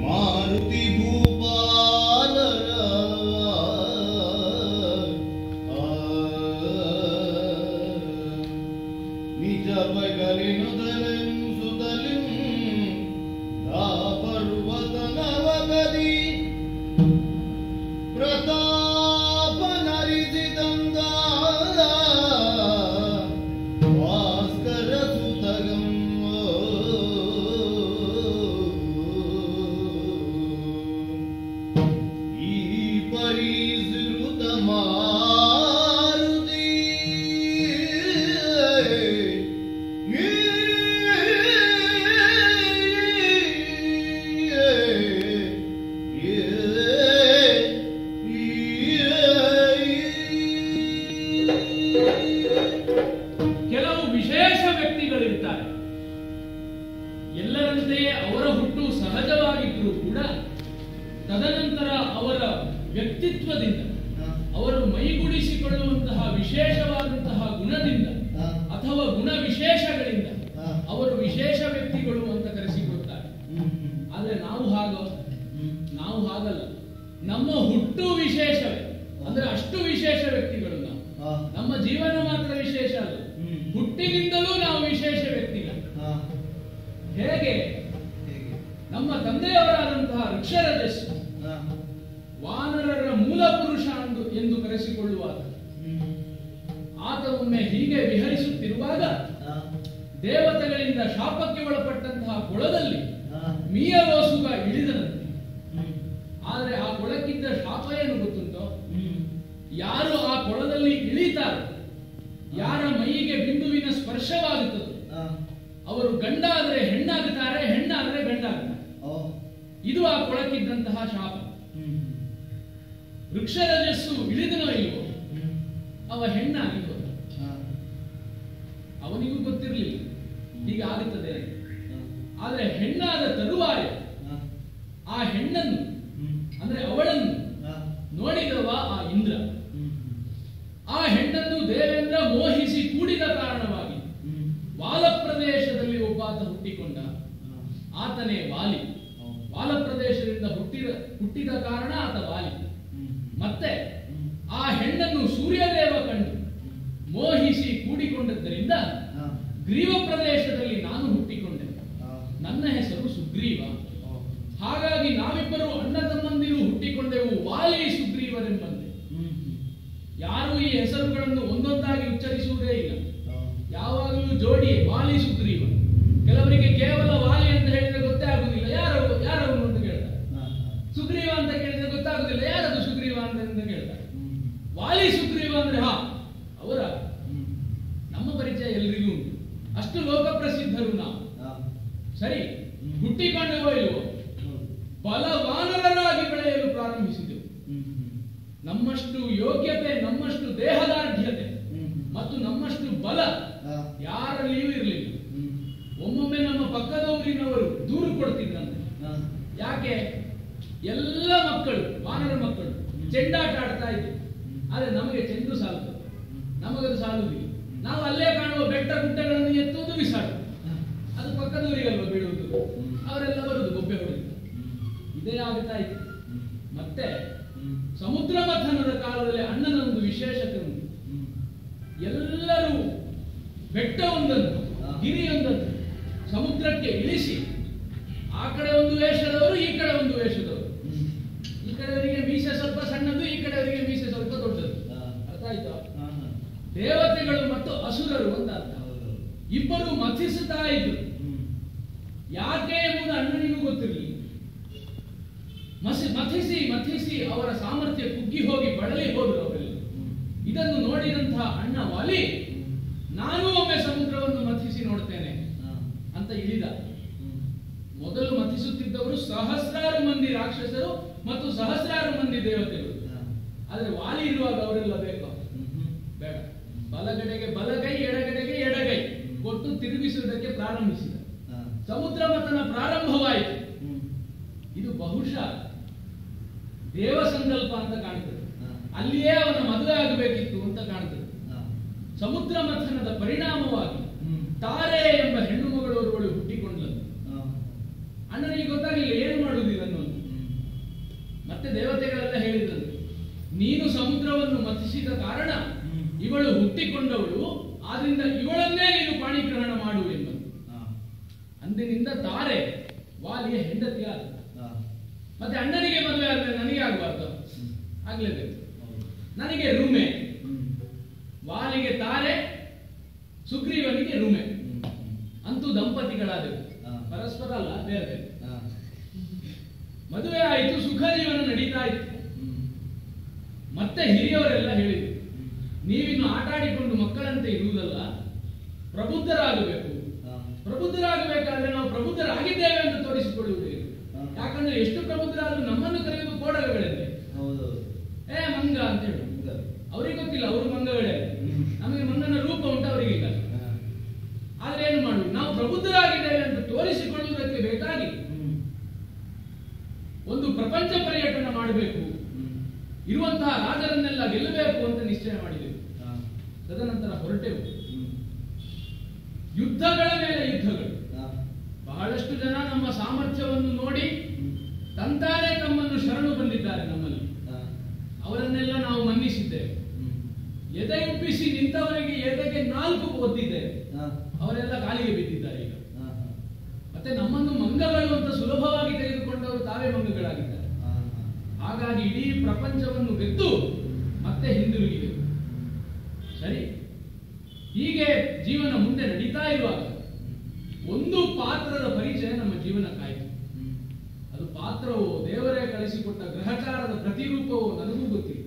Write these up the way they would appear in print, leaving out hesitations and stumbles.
ಮಾರುತಿ ಭೂಪಾಲರ ನಿಜ ಬಗಲಿನುದಲೆಂ ಸುತಲಿಂ ಆ ಪರ್ವತ ನವಗದಿ ಪ್ರತಾಪ ನರಿಸಿದಂಗ ಭಾಸ್ಕರ ಸುತಗಂ ಈ ಪರಿಸೃತ ಮಾರುತಿ ಕೆಲವು ವಿಶೇಷ ವ್ಯಕ್ತಿಗಳಿರ್ತಾರೆ. ಎಲ್ಲರಂತೆಯೇ ಅವರ ಹುಟ್ಟು ಸಹಜವಾಗಿದ್ದರೂ ಕೂಡ ತದನಂತರ ಅವರ ವ್ಯಕ್ತಿತ್ವದಿಂದ ಅವರು ಮೈಗೂಡಿಸಿಕೊಳ್ಳುವಂತಹ ವಿಶೇಷವಾದಂತಹ ಗುಣದಿಂದ ಅಥವಾ ಗುಣ ವಿಶೇಷಗಳಿಂದ ಅವರು ವಿಶೇಷ ವ್ಯಕ್ತಿಗಳು ಅಂತ ಕರೆಸಿಕೊಳ್ತಾರೆ. ಆದ್ರೆ ನಾವು ಹಾಗಲ್ಲ. ನಮ್ಮ ಹುಟ್ಟು ವಿಶೇಷವೇ, ಅಂದ್ರೆ ಅಷ್ಟು ವಿಶೇಷ ವ್ಯಕ್ತಿಗಳು ನಾವು. ನಮ್ಮ ಜೀವನ ಮಾತ್ರ ವಿಶೇಷ ಅಲ್ಲ, ಹುಟ್ಟಿನಿಂದಲೂ ನಾವು ವಿಶೇಷ ವ್ಯಕ್ತಿಗಳು. ಹೇಗೆ? ನಮ್ಮ ತಂದೆಯವರಾದಂತಹ ಋಕ್ಷರಜಸ್ಸು ವಾನರರ ಮೂಲ ಪುರುಷ ಎಂದು ಕರೆಸಿಕೊಳ್ಳುವಾಗ ಆತ ಒಮ್ಮೆ ಹೀಗೆ ವಿಹರಿಸುತ್ತಿರುವಾಗ ದೇವತೆಗಳಿಂದ ಶಾಪಕ್ಕೆ ಒಳಪಟ್ಟಂತಹ ಕೊಳದಲ್ಲಿ ಮೀಯಲೋಸುಗ ಇಳಿದನಂತೆ. ಆದರೆ ಆ ಕೊಳಕ್ಕಿದ್ದ ಶಾಪ ಏನು ಗೊತ್ತುಂಟೋ? ಯಾರು ಆ ಕೊಳದಲ್ಲಿ ಇಳಿತಾರೆ, ಯಾರ ಮೈಗೆ ಬಿಂದುವಿನ ಸ್ಪರ್ಶವಾಗುತ್ತದೆ, ಅವರು ಗಂಡಾದರೆ ಹೆಣ್ಣಾಗುತ್ತಾರೆ, ಹೆಣ್ಣಾದರೆ ಗಂಡಾಗುತ್ತಾರೆ. ಇದು ಆ ಕೊಳಕ್ಕಿದ್ದಂತಹ ಶಾಪ. ವೃಕ್ಷರಜಸ್ಸು ಇಳಿದನೋ ಇಲ್ವೋ, ಅವ ಹೆಣ್ಣಾಗಿ ಹೋದ. ಅವನಿಗೂ ಗೊತ್ತಿರಲಿಲ್ಲ ಹೀಗಾಗುತ್ತದೆ. ಆದರೆ ಹೆಣ್ಣಾದ ತರುವಾಯ ಆ ಹೆಣ್ಣನ್ನು ಅಂದ್ರೆ ಅವಳನ್ನು ನೋಡಿದವ ಆ ಇಂದ್ರ. ಆ ಹೆಣ್ಣನ್ನು ದೇವೇಂದ್ರ ಮೋಹಿಸಿ ಕೂಡಿದ ಕಾರಣವಾಗಿ ವಾಲ ಪ್ರದೇಶದಲ್ಲಿ ಒಬ್ಬಾತ ಹುಟ್ಟಿಕೊಂಡ. ಆತನೇ ವಾಲಿ. ವಾಲ ಪ್ರದೇಶದಿಂದ ಹುಟ್ಟಿದ ಕಾರಣ ಆತ ವಾಲಿ. ಮತ್ತೆ ಆ ಹೆಣ್ಣನ್ನು ಸೂರ್ಯದೇವ ಕಂಡು ಮೋಹಿಸಿ ಕೂಡಿಕೊಂಡದ್ದರಿಂದ ಗ್ರೀವ ಪ್ರದೇಶದಲ್ಲಿ ನಾನು ಹುಟ್ಟಿಕೊಂಡೆ. ನನ್ನ ಹೆಸರು ಸುಗ್ರೀವ. ಹಾಗಾಗಿ ನಾವಿಬ್ಬರು ಅಣ್ಣ ತಮ್ಮಂದಿರು ಹುಟ್ಟಿಕೊಂಡೆವು, ವಾಲಿ ಸುಗ್ರೀವರೆಂಬಂತೆ. ಯಾರು ಈ ಹೆಸರುಗಳನ್ನು ಒಂದೊಂದಾಗಿ ಉಚ್ಚರಿಸುವುದೇ ಇಲ್ಲ, ಯಾವಾಗಲೂ ಜೋಡಿ ವಾಲಿ ಸುಗ್ರೀವ. ಕೆಲವರಿಗೆ ಕೇವಲ ವಾಲಿ ಅಂತ ಹೇಳಿದ್ರೆ ಗೊತ್ತೇ ಆಗುದಿಲ್ಲ, ಯಾರವನು ಅಂತ ಕೇಳ್ತಾರೆ. ಸುಗ್ರೀವ ಅಂತ ಕೇಳಿದ್ರೆ ಗೊತ್ತಾಗುದಿಲ್ಲ, ಯಾರದು ಸುಗ್ರೀವ ಅಂತ ಕೇಳ್ತಾರೆ. ವಾಲಿ ಸುಗ್ರೀವ ಅಂದ್ರೆ ಅವರ ನಮ್ಮ ಪರಿಚಯ ಎಲ್ರಿಗೂ ಉಂಟು, ಅಷ್ಟು ಲೋಕ ಪ್ರಸಿದ್ಧರು ನಾವು. ಸರಿ, ಹುಟ್ಟಿಕೊಂಡೆವೋ ಇಲ್ವೋ, ಬಲವಾನರರಾಗಿ ಬೆಳೆಯಲು ಪ್ರಾರಂಭಿಸಿದೆವು. ನಮ್ಮಷ್ಟು ಯೋಗ್ಯತೆ, ನಮ್ಮಷ್ಟು ದೇಹದಾರ್ಢ್ಯತೆ ಮತ್ತು ನಮ್ಮಷ್ಟು ಬಲ ಯಾರಲ್ಲಿಯೂ ಇರಲಿಲ್ಲ. ಒಮ್ಮೊಮ್ಮೆ ನಮ್ಮ ಪಕ್ಕದ ಊರಿನವರು ದೂರು ಕೊಡ್ತಿದ್ರಂತೆ. ಯಾಕೆ? ಎಲ್ಲ ಮಕ್ಕಳು, ವಾನರ ಮಕ್ಕಳು ಚೆಂಡಾಟ ಆಡ್ತಾ ಇದ್ರು, ಆದ್ರೆ ನಮಗೆ ಚೆಂಡು ಸಾಲುತ್ತದೆ, ನಮಗದು ಸಾಲುವುದಿಲ್ಲ. ನಾವು ಅಲ್ಲೇ ಕಾಣುವ ಬೆಟ್ಟ ಗುಡ್ಡಗಳನ್ನು ಎತ್ತುವುದು ಬಿಸಾಡುವುದು, ಅದು ಪಕ್ಕದ ಊರಿಗಲ್ವ ಬೀಳುವುದು. ಅವರೆಲ್ಲ ಬರುವುದು ಬೊಬ್ಬೆ ಹೊಡೆದು. ಇದೇ ಆಗುತ್ತಾ ಇತ್ತು. ಮತ್ತೆ ಸಮುದ್ರ ಮಥನದ ಕಾಲದಲ್ಲಿ ಅಣ್ಣನ ಒಂದು ವಿಶೇಷತೆ ಉಂಟು. ಎಲ್ಲರೂ ಬೆಟ್ಟವೊಂದನ್ನು, ಗಿರಿಯೊಂದನ್ನು ಸಮುದ್ರಕ್ಕೆ ಇಳಿಸಿ, ಆ ಕಡೆ ಒಂದು ವೇಷದವರು, ಈ ಕಡೆ ಒಂದು ವೇಷದವರು. ಈ ಕಡೆಯವರಿಗೆ ಮೀಸೆ ಸ್ವಲ್ಪ ಸಣ್ಣದು, ಈ ಕಡೆಯವರಿಗೆ ಮೀಸೆ ಸ್ವಲ್ಪ ದೊಡ್ಡದು. ಅರ್ಥ ಆಯ್ತಾ? ದೇವತೆಗಳು ಮತ್ತು ಅಸುರರು ಅಂತ ಅರ್ಥ. ಇಬ್ಬರು ಮಥಿಸುತ್ತಾ ಇದ್ರು. ಯಾಕೆ ಎಂಬುದು ಅಣ್ಣನಿಗೂ ಗೊತ್ತಿರಲಿಲ್ಲ. ಮಥಿಸಿ ಅವರ ಸಾಮರ್ಥ್ಯ ಕುಗ್ಗಿ ಹೋಗಿ ಬಳಲಿ ಹೋದರು ಅವರೆಲ್ಲ. ಇದನ್ನು ನೋಡಿದಂತಹ ಅಣ್ಣ ವಾಲಿ, ನಾನು ಒಮ್ಮೆ ಸಮುದ್ರವನ್ನು ಮಥಿಸಿ ನೋಡ್ತೇನೆ ಅಂತ ಇಳಿದ. ಮೊದಲು ಮಥಿಸುತ್ತಿದ್ದವರು ಸಹಸ್ರಾರು ಮಂದಿ ರಾಕ್ಷಸರು ಮತ್ತು ಸಹಸ್ರಾರು ಮಂದಿ ದೇವತೆಗಳು. ಆದ್ರೆ ವಾಲಿ ಇರುವಾಗ ಅವರೆಲ್ಲ ಬೇಕು? ಬೇಡ. ಬಲಗಡೆಗೆ ಬಲಗೈ, ಎಡಗಡೆಗೆ ಎಡಗೈ ಕೊಟ್ಟು ತಿರುಗಿಸುವುದಕ್ಕೆ ಪ್ರಾರಂಭಿಸಿದ. ಸಮುದ್ರ ಮಥನ ಪ್ರಾರಂಭವಾಯಿತು. ಇದು ಬಹುಶಃ ದೇವ ಸಂಕಲ್ಪ ಅಂತ ಕಾಣ್ತದೆ. ಅಲ್ಲಿಯೇ ಅವನ ಮದುವೆ ಆಗಬೇಕಿತ್ತು ಅಂತ ಕಾಣ್ತದೆ. ಸಮುದ್ರ ಮಥನದ ಪರಿಣಾಮವಾಗಿ ತಾರೆ ಎಂಬ ಹೆಣ್ಣು ಮಗಳೋರ್ವಳು ಹುಟ್ಟಿಕೊಂಡಳು. ಅಂದಿನಿಂದ ತಾರೆ ವಾಲಿಯ ಹೆಂಡತಿ ಆದ. ಮತ್ತೆ ಅಣ್ಣನಿಗೆ ಮದುವೆ ಆದ್ರೆ ನನಗೆ ಆಗಬಾರ್ದು, ಆಗ್ಲೇಬೇಕು. ನನಗೆ ರೂಮೆ, ವಾಲಿಗೆ ತಾರೆ, ಸುಗ್ರೀವನಿಗೆ ರೂಮೆ. ಅಂತೂ ದಂಪತಿಗಳಾದವು. ಪರಸ್ಪರ ಅಲ್ಲ, ಬೇರೆ ಬೇರೆ. ಮದುವೆ ಆಯಿತು, ಸುಖ ಜೀವನ ನಡೀತಾ ಇತ್ತು. ಮತ್ತೆ ಹಿರಿಯವರೆಲ್ಲ ಹೇಳಿದ್ರು, ನೀವಿನ್ನು ಆಟ ಆಡಿಕೊಂಡು ಮಕ್ಕಳಂತೆ ಇರುವುದಲ್ಲ, ಪ್ರಬುದ್ಧರಾಗಬೇಕು. ಪ್ರಬುದ್ಧರಾಗಬೇಕಾದ್ರೆ ನಾವು ಪ್ರಬುದ್ಧರಾಗಿದ್ದೇವೆ ಅಂತ ತೋರಿಸಿಕೊಳ್ಳುವುದಿಲ್ಲ. ಯಾಕಂದ್ರೆ ಎಷ್ಟು ಪ್ರಬುದ್ಧರಾದ್ರೂ ನಮ್ಮನ್ನು ಕರೆಯುವುದು ಕೋಡಲುಗಳೆಂದೇ. ಮಂಗ ಅಂತ ಹೇಳಿ ಅವ್ರಿಗೆ ಗೊತ್ತಿಲ್ಲ, ಅವರು ಮಂಗಗಳೇ. ನಮಗೆ ಮಂಗನ ರೂಪ ಉಂಟು, ಅವರಿಗಿಲ್ಲ. ಆದ್ರೆ ಏನು ಮಾಡುವುದು, ನಾವು ಪ್ರಬುದ್ಧರಾಗಿದ್ದೇವೆ ಅಂತ ತೋರಿಸಿಕೊಳ್ಳುವುದಕ್ಕೆ ಬೇಕಾಗಿ ಒಂದು ಪ್ರಪಂಚ ಪರ್ಯಟನ ಮಾಡಬೇಕು, ಇರುವಂತಹ ರಾಜರನ್ನೆಲ್ಲ ಗೆಲ್ಲಬೇಕು ಅಂತ ನಿಶ್ಚಯ ಮಾಡಿದೆವು. ತದನಂತರ ಹೊರಟೆವು. ಯುದ್ಧಗಳ ಮೇಲೆ ಯುದ್ಧಗಳು. ಬಹಳಷ್ಟು ಜನ ನಮ್ಮ ಸಾಮರ್ಥ್ಯವನ್ನು ನೋಡಿ ತಂತಾನೆ ತಮ್ಮನ್ನು ಶರಣು ಬಂದಿದ್ದಾರೆ ನಮ್ಮಲ್ಲಿ. ಅವರನ್ನೆಲ್ಲ ನಾವು ಮನ್ನಿಸಿದ್ದೇವೆ. ಎದೆಯುಬ್ಬಿಸಿ ನಿಂತವರಿಗೆ ಎದೆಗೆ 4 ಒದ್ದಿದ್ದೇವೆ. ಅವರೆಲ್ಲ ಕಾಲಿಗೆ ಬಿದ್ದಿದ್ದಾರೆ ಈಗ. ಮತ್ತೆ ನಮ್ಮನ್ನು ಮಂಗಗಳು ಅಂತ ಸುಲಭವಾಗಿ ತೆಗೆದುಕೊಂಡವರು ತಾವೇ ಮಂಗಗಳಾಗಿದ್ದಾರೆ. ಹಾಗಾಗಿ ಇಡೀ ಪ್ರಪಂಚವನ್ನು ಗೆದ್ದು ಮತ್ತೆ ಹಿಂದಿರುಗಿದೆ. ಸರಿ, ಹೀಗೆ ಜೀವನ ಮುಂದೆ ನಡೀತಾ ಇರುವಾಗ ಒಂದು ಪಾತ್ರದ ಪರಿಚಯ ನಮ್ಮ ಜೀವನಕ್ಕಾಯಿತು. ಅದು ಪಾತ್ರವೋ ದೇವರೇ ಕಳಿಸಿಕೊಟ್ಟ ಗ್ರಹಚಾರದ ಪ್ರತಿರೂಪವೋ ನನಗೂ ಗೊತ್ತಿಲ್ಲ.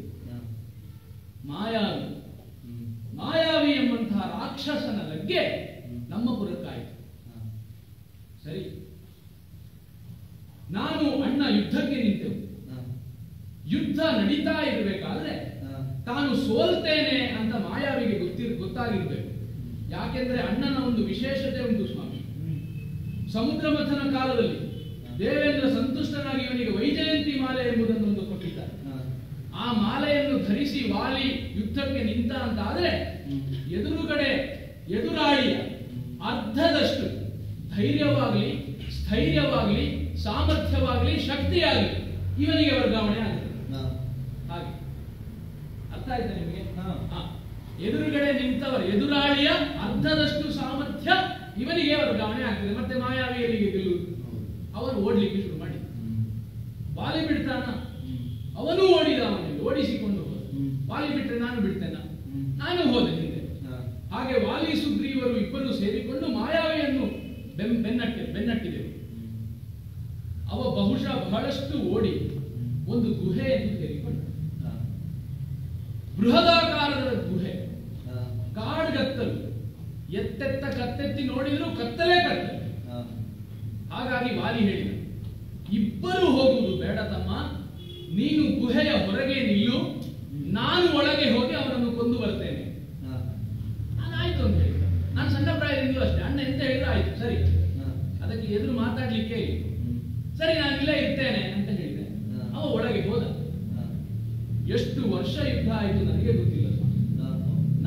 ಮಾಯಾವಿ, ಮಾಯಾವಿ ಎಂಬಂತಹ ರಾಕ್ಷಸನ ಲಗ್ಗೆ ನಮ್ಮ ಪುರಕ್ಕಾಯಿತು. ಸರಿ, ನಾನು ಅಣ್ಣ ಯುದ್ಧಕ್ಕೆ ನಿಂತೆವು. ಯುದ್ಧ ನಡೀತಾ ಇರಬೇಕಾದ್ರೆ ತಾನು ಸೋಲ್ತೇನೆ ಅಂತ ಮಾಯಾವಿಗೆ ಗೊತ್ತಾಗಿರ್ಬೇಕು. ಯಾಕೆಂದ್ರೆ ಅಣ್ಣನ ಒಂದು ವಿಶೇಷತೆ ಉಂಟು ಸ್ವಾಮಿ. ಸಮುದ್ರ ಮಥನ ಕಾಲದಲ್ಲಿ ದೇವೇಂದ್ರ ಸಂತುಷ್ಟನಾಗಿ ಇವನಿಗೆ ವೈಜಯಂತಿ ಮಾಲೆ ಎಂಬುದನ್ನು ಒಂದು ಕೊಟ್ಟಿದ್ದಾರೆ. ಆ ಮಾಲೆಯನ್ನು ಧರಿಸಿ ವಾಲಿ ಯುದ್ಧಕ್ಕೆ ನಿಂತ ಅಂತ ಆದ್ರೆ ಎದುರುಗಡೆ ಎದುರಾಳಿಯ ಅರ್ಧದಷ್ಟು ಧೈರ್ಯವಾಗಲಿ, ಸ್ಥೈರ್ಯವಾಗಲಿ, ಸಾಮರ್ಥ್ಯವಾಗಲಿ, ಶಕ್ತಿಯಾಗಲಿ ಇವನಿಗೆ ವರ್ಗಾವಣೆ ಆಗುತ್ತೆ. ಹಾಗೆ ಅರ್ಥ ಆಯ್ತಾ ನಿಮಗೆ? ಎದುರುಗಡೆ ನಿಂತವರು ಎದುರಾಳಿಯ ಅರ್ಧದಷ್ಟು ಸಾಮರ್ಥ್ಯ ಇವನಿಗೆ ವರ್ಗಾವಣೆ ಆಗ್ತದೆ. ಮತ್ತೆ ಮಾಯಾವಿಯರಿಗೆ ಗೆಲ್ಲುವುದು. ಅವನು ಓಡ್ಲಿಕ್ಕೆ ಶುರು ಮಾಡಿ ವಾಲಿ ಬಿಡ್ತಾನ, ಅವನು ಓಡಿದ, ಅವನಿಗೆ ಓಡಿಸಿಕೊಂಡು ಹೋದ. ವಾಲಿ ಬಿಟ್ಟರೆ ನಾನು ಬಿಡ್ತೇನ, ನಾನು ಹೋದೆ ಹಿಂದೆ. ಹಾಗೆ ವಾಲಿ ಸುಗ್ರೀವರು ಇಬ್ಬರು ಸೇರಿಕೊಂಡು ಮಾಯಾವಿಯನ್ನು ಬೆನ್ನಟ್ಟಿದೆವು. ಅವ ಬಹುಶಃ ಬಹಳಷ್ಟು ಓಡಿ ಒಂದು ಗುಹೆಯನ್ನು ಸೇರಿಕೊಂಡ. ಬೃಹದಾಕಾರದ ಗುಹೆ, ಕಾಡ್ಗತ್ತಲು, ಎತ್ತೆತ್ತ ಕತ್ತೆತ್ತಿ ನೋಡಿದ್ರು ಕತ್ತಲೇ ಕತ್ತಲೆ. ಹಾಗಾಗಿ ವಾಲಿ ಹೇಳಿದ, ಇಬ್ಬರು ಹೋಗುವುದು ಬೇಡ ತಮ್ಮ, ನೀನು ಗುಹೆಯ ಹೊರಗೆ ನಿಲ್ಲು, ನಾನು ಒಳಗೆ ಹೋಗಿ ಅವನನ್ನು ಕೊಂದು ಬರ್ತೇನೆ. ಆಯ್ತು ಅಂತ ಹೇಳಿದ. ನಾನು ಸಣ್ಣ ಪ್ರಾಯದಿಂದಲೂ ಅಷ್ಟೇ, ಅಣ್ಣ ಎಂತ ಹೇಳಿದ್ರು ಆಯ್ತು ಸರಿ, ಅದಕ್ಕೆ ಎದುರು ಮಾತಾಡ್ಲಿಕ್ಕೆ ಸರಿ ನಾನು ಇಲ್ಲೇ ಇರ್ತೇನೆ ಅಂತ ಹೇಳಿದೆ. ಅವ ಒಳಗೆ ಹೋದ. ಎಷ್ಟು ವರ್ಷ ಯುದ್ಧ ಆಯ್ತು ನನಗೆ ಗೊತ್ತಿಲ್ಲ ಸ್ವಾಮಿ.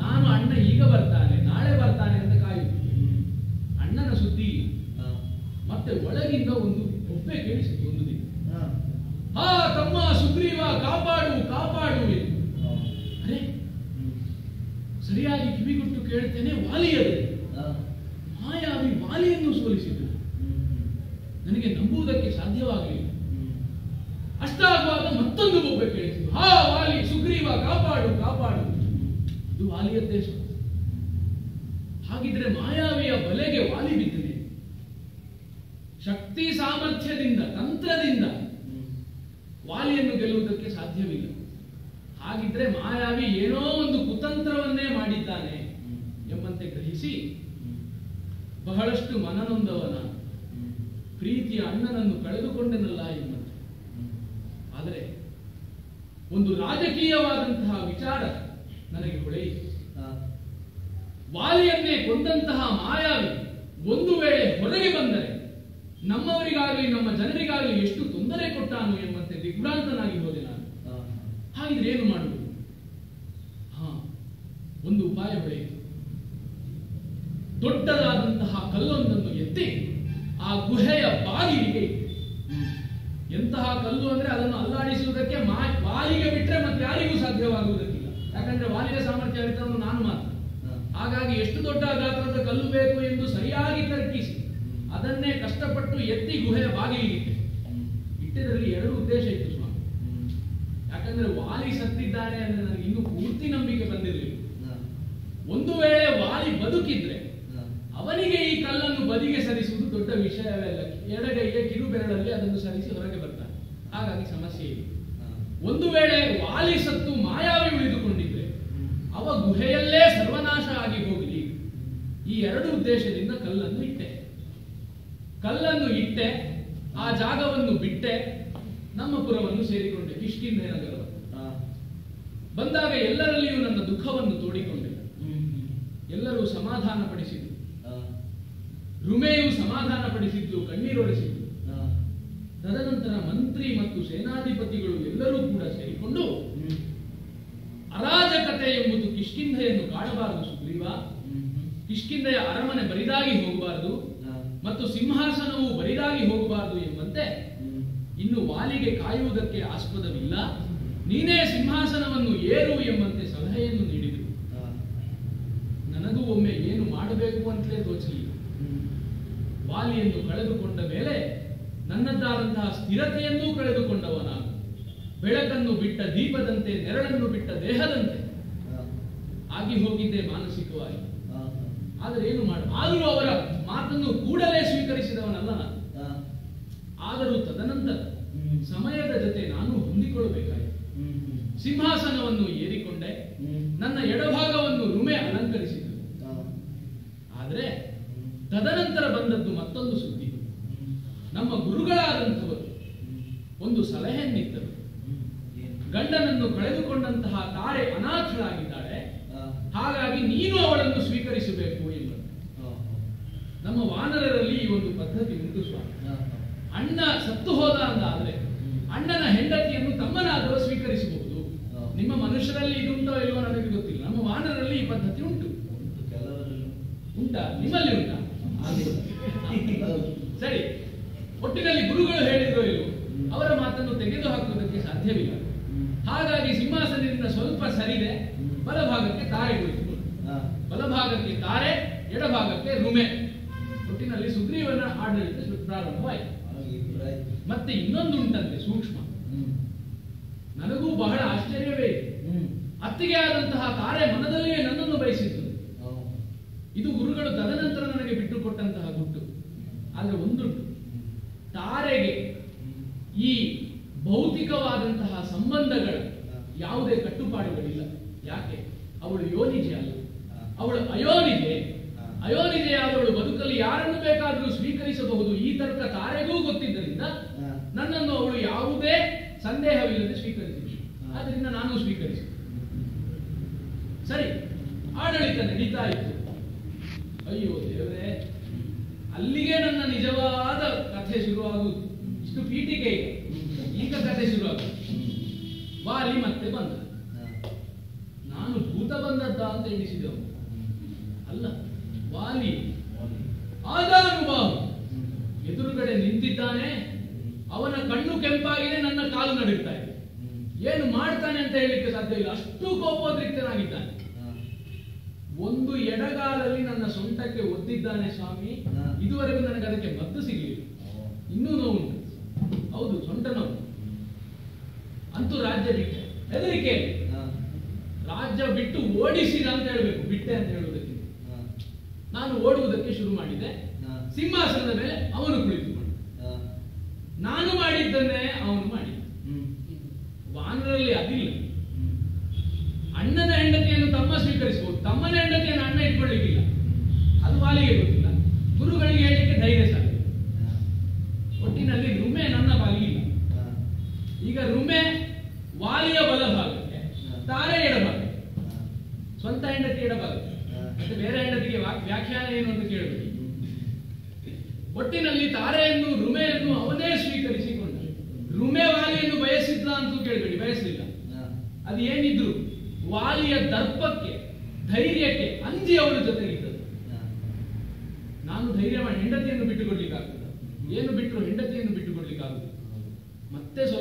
ನಾನು ಅಣ್ಣ ಈಗ ಬರ್ತಾನೆ ನಾಳೆ ಬರ್ತಾನೆ ಅಂತ ಕಾಯುವುದು. ಅಣ್ಣನ ಸುದ್ದಿ. ಮತ್ತೆ ಒಳಗಿಂದ ಒಂದು ಒಬ್ಬೆ ಕೇಳಿಸಿತು ಒಂದು ದಿನ, ಹಾ ತಮ್ಮ ಸುಗ್ರೀವ ಕಾಪಾಡು ಕಾಪಾಡು ಎಂದು. ಅರೆ ಸರಿಯಾಗಿ ಕಿವಿಗೊಟ್ಟು ಕೇಳ್ತೇನೆ, ವಾಲಿಯದು. ಮಾಯಾವಿ ವಾಲಿಯನ್ನು ಸೋಲಿಸಿದ್ರು. ನನಗೆ ನಂಬುವುದಕ್ಕೆ ಸಾಧ್ಯವಾಗಲಿಲ್ಲ. ಅಷ್ಟಾಗುವಾಗ ಮತ್ತೊಂದು ಒಬ್ಬೆ ಕೇಳಿಸಿತು, ಹಾ ವಾಲಿ ಸುಗ್ರೀವ ಕಾಪಾಡು ಕಾಪಾಡು. ಇದು ವಾಲಿಯದ್ದೇ. ಹಾಗಿದ್ರೆ ಮಾಯಾವಿಯ ಬಲೆಗೆ ವಾಲಿ ಬಿದ್ದಿದೆ. ಶಕ್ತಿ ಸಾಮರ್ಥ್ಯದಿಂದ ತಂತ್ರದಿಂದ ವಾಲಿಯನ್ನು ಗೆಲ್ಲುವುದಕ್ಕೆ ಸಾಧ್ಯವಿಲ್ಲ. ಹಾಗಿದ್ರೆ ಮಾಯಾವಿ ಏನೋ ಒಂದು ಕುತಂತ್ರವನ್ನೇ ಮಾಡಿದ್ದಾನೆ ಎಂಬಂತೆ ಗ್ರಹಿಸಿ ಬಹಳಷ್ಟು ಮನನೊಂದವನ ಪ್ರೀತಿಯ ಅಣ್ಣನನ್ನು ಕಳೆದುಕೊಂಡನಲ್ಲ ಎಂಬಂತೆ. ಆದರೆ ಒಂದು ರಾಜಕೀಯವಾದಂತಹ ವಿಚಾರ ನನಗೆ ಹೊಳೆಯಿತು. ವಾಲಿಯನ್ನೇ ಕೊಂದಂತಹ ಮಾಯಾವಿ ಒಂದು ವೇಳೆ ಹೊರಗೆ ಬಂದರೆ ನಮ್ಮವರಿಗಾಗಲಿ ನಮ್ಮ ಜನರಿಗಾಗಲಿ ಎಷ್ಟು ತೊಂದರೆ ಕೊಟ್ಟಾನು ಎಂಬಂತೆ ದಿಗ್ಭ್ರಾಂತನಾಗಿ ಹೋದೆ ನಾನು. ಹಾಗಿದ್ರೆ ಏನು ಮಾಡುವುದು? ಒಂದು ಉಪಾಯ ಹೊಳೆಯಿತು. ದೊಡ್ಡದಾದಂತಹ ಕಲ್ಲೊಂದನ್ನು ಎತ್ತಿ ಆ ಗುಹೆಯ ಬಾಗಿಲಿಗೆ ಇಟ್ಟೆ. ಎಂತಹ ಕಲ್ಲು ಅಂದ್ರೆ ಅದನ್ನು ಅಲ್ಲಾಡಿಸುವುದಕ್ಕೆ ವಾಲಿಗೆ ಬಿಟ್ಟರೆ ಮತ್ತೆ ಯಾರಿಗೂ ಸಾಧ್ಯವಾಗುವುದಕ್ಕಿಲ್ಲ. ಯಾಕಂದ್ರೆ ವಾಲಿಯ ಸಾಮರ್ಥ್ಯ ಇರ್ತವನು ನಾನು ಮಾತ್ರ. ಹಾಗಾಗಿ ಎಷ್ಟು ದೊಡ್ಡ ಗಾತ್ರದ ಕಲ್ಲು ಬೇಕು ಎಂದು ಸರಿಯಾಗಿ ತರ್ಕಿಸಿ ಅದನ್ನೇ ಕಷ್ಟಪಟ್ಟು ಎತ್ತಿ ಗುಹೆಯ ಬಾಗಿಲಿಗಿಟ್ಟೆ. ಇಟ್ಟಿದ್ರಲ್ಲಿ ಎರಡು ಉದ್ದೇಶ ಇತ್ತು ಸ್ವಾಮಿ. ಯಾಕಂದ್ರೆ ವಾಲಿ ಸತ್ತಿದ್ದಾನೆ ಅಂದ್ರೆ ನನಗೆ ಇನ್ನೂ ಪೂರ್ತಿ ನಂಬಿಕೆ ಬಂದಿರಲಿಲ್ಲ. ಒಂದು ವೇಳೆ ವಾಲಿ ಬದುಕಿದ್ರೆ ಅವನಿಗೆ ಈ ಕಲ್ಲನ್ನು ಬದಿಗೆ ಸರಿಸುವುದು ದೊಡ್ಡ ವಿಷಯವೇ ಅಲ್ಲ. ಎಡಗೈಗೆ ಕಿರು ಬೆರಳಲ್ಲಿ ಅದನ್ನು ಸರಿಸಿ ಹೊರಗೆ ಬರ್ತಾನೆ. ಹಾಗಾಗಿ ಸಮಸ್ಯೆ ಇದೆ. ಒಂದು ವೇಳೆ ವಾಲಿ ಸತ್ತು ಮಾಯಾವಿ ಉಳಿದುಕೊಂಡಿದ್ರೆ ಅವ ಗುಹೆಯಲ್ಲೇ ಸರ್ವನಾಶ ಆಗಿ ಹೋಗಲಿ. ಈ ಎರಡು ಉದ್ದೇಶದಿಂದ ಕಲ್ಲನ್ನು ಇಟ್ಟೆ. ಆ ಜಾಗವನ್ನು ಬಿಟ್ಟೆ. ನಮ್ಮ ಪುರವನ್ನು ಸೇರಿಕೊಂಡೆ, ಕಿಷ್ಕಿಂಧೆ ನಗರವನ್ನು. ಬಂದಾಗ ಎಲ್ಲರಲ್ಲಿಯೂ ನನ್ನ ದುಃಖವನ್ನು ತೋಡಿಕೊಂಡೆ. ಎಲ್ಲರೂ ಸಮಾಧಾನ ಪಡಿಸಿದ್ರು. ರುಮೆಯು ಸಮಾಧಾನ ಪಡಿಸಿದ್ದು, ಕಣ್ಣೀರೊಳಿಸಿದ್ದು. ತದನಂತರ ಮಂತ್ರಿ ಮತ್ತು ಸೇನಾಧಿಪತಿಗಳು ಎಲ್ಲರೂ ಕೂಡ ಸೇರಿಕೊಂಡು ಅರಾಜಕತೆ ಎಂಬುದು ಕಿಷ್ಕಿಂಧೆಯನ್ನು ಕಾಡಬಾರದು ಸುಗ್ರೀವ, ಕಿಷ್ಕಿಂಧೆಯ ಅರಮನೆ ಬರಿದಾಗಿ ಹೋಗಬಾರದು ಮತ್ತು ಸಿಂಹಾಸನವು ಬರಿದಾಗಿ ಹೋಗಬಾರದು ಎಂಬಂತೆ ಇನ್ನು ವಾಲಿಗೆ ಕಾಯುವುದಕ್ಕೆ ಆಸ್ಪದವಿಲ್ಲ, ನೀನೇ ಸಿಂಹಾಸನವನ್ನು ಏರು ಎಂಬಂತೆ ಸಲಹೆಯನ್ನು ನೀಡಿದರು. ನನಗೂ ಒಮ್ಮೆ ಏನು ಮಾಡಬೇಕು ಅಂತಲೇ ತೋಚಲಿಲ್ಲ. ವಾಲಿಯನ್ನು ಕಳೆದುಕೊಂಡ ಮೇಲೆ ನನ್ನದ್ದಾದಂತಹ ಸ್ಥಿರತೆಯನ್ನೂ ಕಳೆದುಕೊಂಡವ ನಾನು. ಬೆಳಕನ್ನು ಬಿಟ್ಟ ದೀಪದಂತೆ, ನೆರಳನ್ನು ಬಿಟ್ಟ ದೇಹದಂತೆ ಆಗಿ ಹೋಗಿದ್ದೆ ಮಾನಸಿಕವಾಗಿ. ಆದರೆ ಏನು ಆದರೂ ಅವರ ಮಾತನ್ನು ಕೂಡಲೇ ಸ್ವೀಕರಿಸಿದವನಲ್ಲ ನಾನು. ಆದರೂ ತದನಂತರ ಸಮಯದ ಜೊತೆ ನಾನು ಹೊಂದಿಕೊಳ್ಳಬೇಕಾಯಿತು. ಸಿಂಹಾಸನವನ್ನು ಏರಿಕೊಂಡೆ. ನನ್ನ ಎಡಭಾಗವನ್ನು ರುಮೆ ಅಲಂಕರಿಸಿದರು. ಆದರೆ ತದನಂತರ ಬಂದದ್ದು ಮತ್ತೊಂದು ಸುದ್ದಿ. ನಮ್ಮ ಗುರುಗಳಾದಂಥವರು ಒಂದು ಸಲಹೆಯನ್ನಿತ್ತರು. ಗಂಡನನ್ನು ಕಳೆದುಕೊಂಡಂತಹ ತಾರೆ ಅನಾಥಳಾಗಿದ್ದಾಳೆ, ಹಾಗಾಗಿ ನೀನು ಅವಳನ್ನು ಸ್ವೀಕರಿಸಬೇಕು ಎಂಬ. ನಮ್ಮ ವಾನರರಲ್ಲಿ ಈ ಒಂದು ಪದ್ಧತಿ ಉಂಟು ಸ್ವಾಮಿ. ಅಣ್ಣ ಸತ್ತು ಹೋದ ಅಂತಾದ್ರೆ ಅಣ್ಣನ ಹೆಂಡತಿಯನ್ನು ತಮ್ಮನಾದರೂ ಸ್ವೀಕರಿಸಬಹುದು. ನಿಮ್ಮ ಮನುಷ್ಯರಲ್ಲಿ ಇದುಂಟೋ ಇಲ್ವೋ ನನಗೆ ಗೊತ್ತಿಲ್ಲ. ನಮ್ಮ ವಾನರಲ್ಲಿ ಈ ಪದ್ಧತಿ ಉಂಟು. ಉಂಟಾ? ನಿಮ್ಮಲ್ಲಿ ಉಂಟಾ? ಸರಿ, ಒಟ್ಟಿನಲ್ಲಿ ಗುರುಗಳು ಹೇಳಿದ್ರು ಇಲ್ವೋ, ಅವರ ಮಾತನ್ನು ತೆಗೆದುಹಾಕುವುದಕ್ಕೆ ಸಾಧ್ಯವಿಲ್ಲ. ಹಾಗಾಗಿ ಸಿಂಹಾಸನದಿಂದ ಸ್ವಲ್ಪ ಸರಿದೆ, ಬಲಭಾಗಕ್ಕೆ ತಾರೆ ಕುಳಿತುಕೊಂಡು, ಬಲಭಾಗಕ್ಕೆ ತಾರೆ, ಎಡಭಾಗಕ್ಕೆ ರುಮೆ. ಒಟ್ಟಿನಲ್ಲಿ ಸುಗ್ರೀವನ ಆಡಳಿತ ಪ್ರಾರಂಭವಾಯಿತು. ಮತ್ತೆ ಇನ್ನೊಂದು ಉಂಟಂತೆ ಸೂಕ್ಷ್ಮ. ನನಗೂ ಬಹಳ ಆಶ್ಚರ್ಯವೇ ಇದೆ. ಅತ್ತಿಗೆ ಆದಂತಹ ತಾರೆ ಮನದಲ್ಲಿಯೇ ನನ್ನನ್ನು ಬಯಸಿದ್ದು. ಇದು ಗುರುಗಳು ತದನಂತರ ನನಗೆ ಬಿಟ್ಟುಕೊಟ್ಟಂತಹ ಗುಟ್ಟು. ಆದರೆ ಒಂದುಂಟು, ತಾರೆಗೆ ಈ ಭೌತಿಕವಾದಂತಹ ಸಂಬಂಧಗಳ ಯಾವುದೇ ಕಟ್ಟುಪಾಡುಗಳಿಲ್ಲ. ಯಾಕೆ? ಅವಳು ಯೋನಿಜೆ ಅಲ್ಲ, ಅವಳು ಅಯೋನಿಜೆ. ಅಯೋನಿಜೆಯಾದವಳು ಬದುಕಲ್ಲಿ ಯಾರನ್ನು ಬೇಕಾದರೂ ಸ್ವೀಕರಿಸಬಹುದು. ಈ ತರ್ಕ ತಾರೆಗೂ ಗೊತ್ತಿದ್ದರಿಂದ ನನ್ನನ್ನು ಅವಳು ಯಾವುದೇ ಸಂದೇಹವಿಲ್ಲದೆ ಸ್ವೀಕರಿಸಿದಳು. ಆದ್ದರಿಂದ ನಾನು ಸ್ವೀಕರಿಸಿದೆ. ಸರಿ, ಆಡಳಿತ ನಡೀತಾ ಇತ್ತು. ಅಯ್ಯೋ ದೇವರೇ, ಅಲ್ಲಿಗೆ ನನ್ನ ನಿಜವಾದ ಕಥೆ ಶುರುವಾಗುವುದು. ಇಷ್ಟು ಪೀಠಿಕೆ ಈಗ ಕಥೆ ಶುರುವಾಗುವುದು. ವಾಲಿ ಮತ್ತೆ ಬಂದ. ನಾನು ಭೂತ ಬಂದದ್ದ ಅಂತ ಎಣಿಸಿದೆವು. ಅಲ್ಲ, ವಾಲಿ ಆದಾನುಭಾವ ಎದುರುಗಡೆ ನಿಂತಿದ್ದಾನೆ. ಅವನ ಕಣ್ಣು ಕೆಂಪಾಗಿದೆ, ನನ್ನ ಕಾಲು ನಡುಗ್ತಾ ಇದೆ. ಏನು ಮಾಡ್ತಾನೆ ಅಂತ ಹೇಳಲಿಕ್ಕೆ ಸಾಧ್ಯ ಇಲ್ಲ, ಅಷ್ಟು ಕೋಪೋದ್ರಿಕ್ತನಾಗಿದ್ದಾನೆ. ಒಂದು ಎಡಗಾಲಲ್ಲಿ ನನ್ನ ಸೊಂಟಕ್ಕೆ ಒದ್ದಿದ್ದಾನೆ ಸ್ವಾಮಿ. ಇದುವರೆಗೂ ನನಗೆ ಅದಕ್ಕೆ ಮದ್ದು ಸಿಗಲಿಲ್ಲ. ಇನ್ನೂ ನೋವುಂಟು. ಹೌದು, ಸೊಂಟ ನೋವು. ಅಂತೂ ರಾಜ್ಯ ಬಿಟ್ಟೆ. ಹೆದರಿಕೆ. ರಾಜ್ಯ ಬಿಟ್ಟು ಓಡಿಸಿದ ಅಂತ ಹೇಳಬೇಕು, ಬಿಟ್ಟೆ ಅಂತ ಹೇಳುವುದಕ್ಕೆ. ನಾನು ಓಡುವುದಕ್ಕೆ ಶುರು ಮಾಡಿದೆ. ಸಿಂಹಾಸನದ ಮೇಲೆ ಅವನು ಕುಳಿತುಕೊಂಡ. ನಾನು ಮಾಡಿದ್ದನ್ನೇ ಅವನು ಮಾಡಿದ. ವಾನರಲ್ಲಿ ಅದಿಲ್ಲ. ಅಣ್ಣನ ಹೆಂಡತಿಯನ್ನು ತಮ್ಮ ಸ್ವೀಕರಿಸಬಹುದು, ತಮ್ಮನ ಹೆಂಡತಿಯನ್ನು ಅಣ್ಣ ಇಟ್ಕೊಳ್ಳಿಕ್ಕಿಲ್ಲ. ಅದು ವಾಲಿಗೆ ಗೊತ್ತಿಲ್ಲ, ಗುರುಗಳಿಗೆ ಹೇಳಲಿಕ್ಕೆ ಧೈರ್ಯ ಸಾಧ್ಯ. ಒಟ್ಟಿನಲ್ಲಿ ರುಮೆ ನನ್ನ ಪಾಲಿಗಿಲ್ಲ. ಈಗ ರುಮೆ ವಾಲಿಯ ಬಲಭಾಗಕ್ಕೆ, ತಾರೆ ಎಡಭಾಗಕ್ಕೆ. ಸ್ವಂತ ಹೆಂಡತಿ ಎಡಭಾಗಕ್ಕೆ, ಮತ್ತೆ ಬೇರೆ ಹೆಂಡತಿಗೆ ವ್ಯಾಖ್ಯಾನ ಏನು ಅಂತ ಕೇಳಬೇಕು. ಒಟ್ಟಿನಲ್ಲಿ ತಾರೆಯನ್ನು, ರುಮೆಯನ್ನು ಅವನೇ ಸ್ವೀಕರಿಸಿಕೊಂಡ. ರುಮೆ ವಾಲಿಯನ್ನು ಬಯಸಿದ್ಲ ಅಂತೂ ಕೇಳಬೇಡಿ, ಬಯಸಲಿಲ್ಲ. ಅದು ಏನಿದ್ರು ವಾಲಿಯ ದರ್ಪಕ್ಕೆ, ಧೈರ್ಯಕ್ಕೆ ಅಂಜಿ ಅವಳ ಜೊತೆಗಿದ್ದದ್ದು. ನಾನು ಧೈರ್ಯ ಮಾಡಿ ಹೆಂಡತಿಯನ್ನು ಬಿಟ್ಟುಕೊಡ್ಲಿಕ್ಕಾಗುತ್ತದೆ. ಏನು ಬಿಟ್ಟರು ಹೆಂಡತಿಯನ್ನು ಬಿಟ್ಟುಕೊಡ್ಲಿಕ್ಕಾಗುತ್ತದೆ. ಮತ್ತೆ ಸ್ವಲ್ಪ